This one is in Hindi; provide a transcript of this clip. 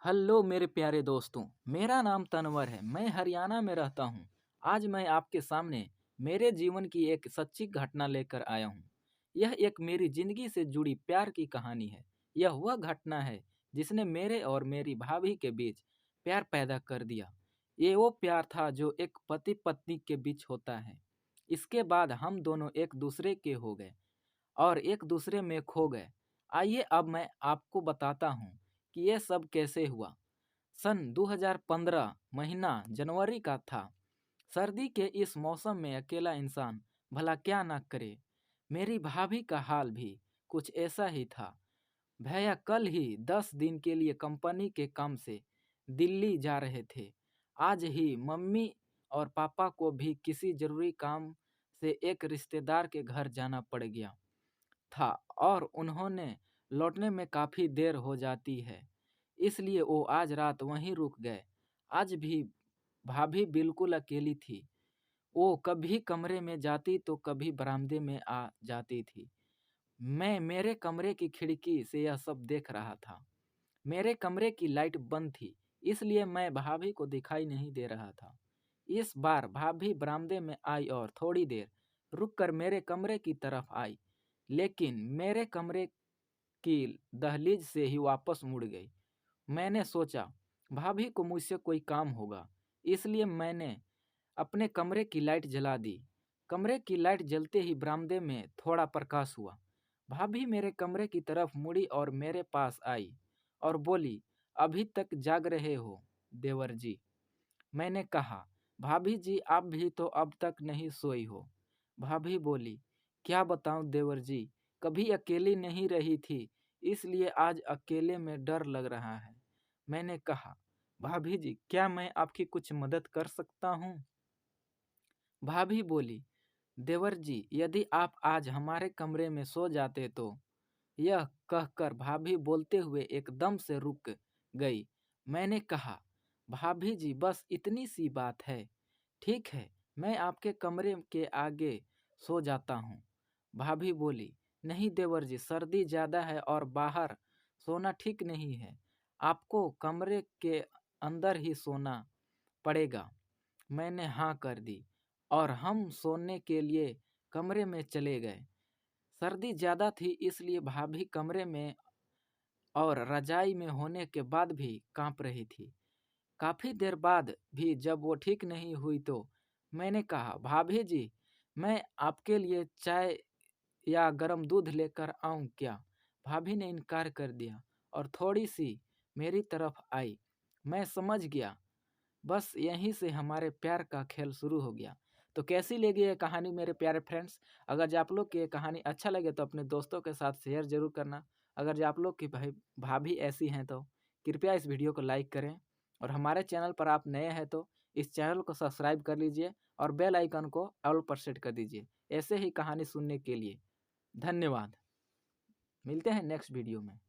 हेलो मेरे प्यारे दोस्तों। मेरा नाम तनवर है। मैं हरियाणा में रहता हूँ। आज मैं आपके सामने मेरे जीवन की एक सच्ची घटना लेकर आया हूँ। यह एक मेरी जिंदगी से जुड़ी प्यार की कहानी है। यह वह घटना है जिसने मेरे और मेरी भाभी के बीच प्यार पैदा कर दिया। ये वो प्यार था जो एक पति पत्नी के बीच होता है। इसके बाद हम दोनों एक दूसरे के हो गए और एक दूसरे में खो गए। आइए अब मैं आपको बताता हूँ कि यह सब कैसे हुआ। सन 2015 महीना जनवरी का था। सर्दी के इस मौसम में अकेला इंसान भला क्या ना करे। मेरी भाभी का हाल भी कुछ ऐसा ही था। भैया कल ही 10 दिन के लिए कंपनी के काम से दिल्ली जा रहे थे। आज ही मम्मी और पापा को भी किसी जरूरी काम से एक रिश्तेदार के घर जाना पड़ गया था और उन्होंने लौटने में काफ़ी देर हो जाती है, इसलिए वो आज रात वहीं रुक गए। आज भी भाभी बिल्कुल अकेली थी। वो कभी कमरे में जाती तो कभी बरामदे में आ जाती थी। मैं मेरे कमरे की खिड़की से यह सब देख रहा था। मेरे कमरे की लाइट बंद थी, इसलिए मैं भाभी को दिखाई नहीं दे रहा था। इस बार भाभी बरामदे में आई और थोड़ी देर रुककर मेरे कमरे की तरफ आई, लेकिन मेरे कमरे की दहलीज से ही वापस मुड़ गई। मैंने सोचा भाभी को मुझसे कोई काम होगा, इसलिए मैंने अपने कमरे की लाइट जला दी। कमरे की लाइट जलते ही बरामदे में थोड़ा प्रकाश हुआ। भाभी मेरे कमरे की तरफ मुड़ी और मेरे पास आई और बोली, अभी तक जाग रहे हो देवर जी? मैंने कहा, भाभी जी आप भी तो अब तक नहीं सोई हो। भाभी बोली, क्या बताऊं देवर जी, कभी अकेली नहीं रही थी, इसलिए आज अकेले में डर लग रहा है। मैंने कहा, भाभी जी क्या मैं आपकी कुछ मदद कर सकता हूँ? भाभी बोली, देवर जी यदि आप आज हमारे कमरे में सो जाते तो। यह कहकर भाभी बोलते हुए एकदम से रुक गई। मैंने कहा, भाभी जी बस इतनी सी बात है। ठीक है, मैं आपके कमरे के आगे सो जाता हूँ। भाभी बोली, नहीं देवर जी, सर्दी ज़्यादा है और बाहर सोना ठीक नहीं है। आपको कमरे के अंदर ही सोना पड़ेगा। मैंने हाँ कर दी और हम सोने के लिए कमरे में चले गए। सर्दी ज़्यादा थी, इसलिए भाभी कमरे में और रजाई में होने के बाद भी कांप रही थी। काफ़ी देर बाद भी जब वो ठीक नहीं हुई तो मैंने कहा, भाभी जी मैं आपके लिए चाय या गर्म दूध लेकर आऊं क्या? भाभी ने इनकार कर दिया और थोड़ी सी मेरी तरफ आई। मैं समझ गया, बस यहीं से हमारे प्यार का खेल शुरू हो गया। तो कैसी लगी ये कहानी मेरे प्यारे फ्रेंड्स? अगर जो आप लोग की ये कहानी अच्छा लगे तो अपने दोस्तों के साथ शेयर ज़रूर करना। अगर जो आप लोग की भाई भाभी ऐसी हैं तो कृपया इस वीडियो को लाइक करें और हमारे चैनल पर आप नए हैं तो इस चैनल को सब्सक्राइब कर लीजिए और बेल आइकन को ऑल पर सेट कर दीजिए ऐसे ही कहानी सुनने के लिए। धन्यवाद। मिलते हैं नेक्स्ट वीडियो में।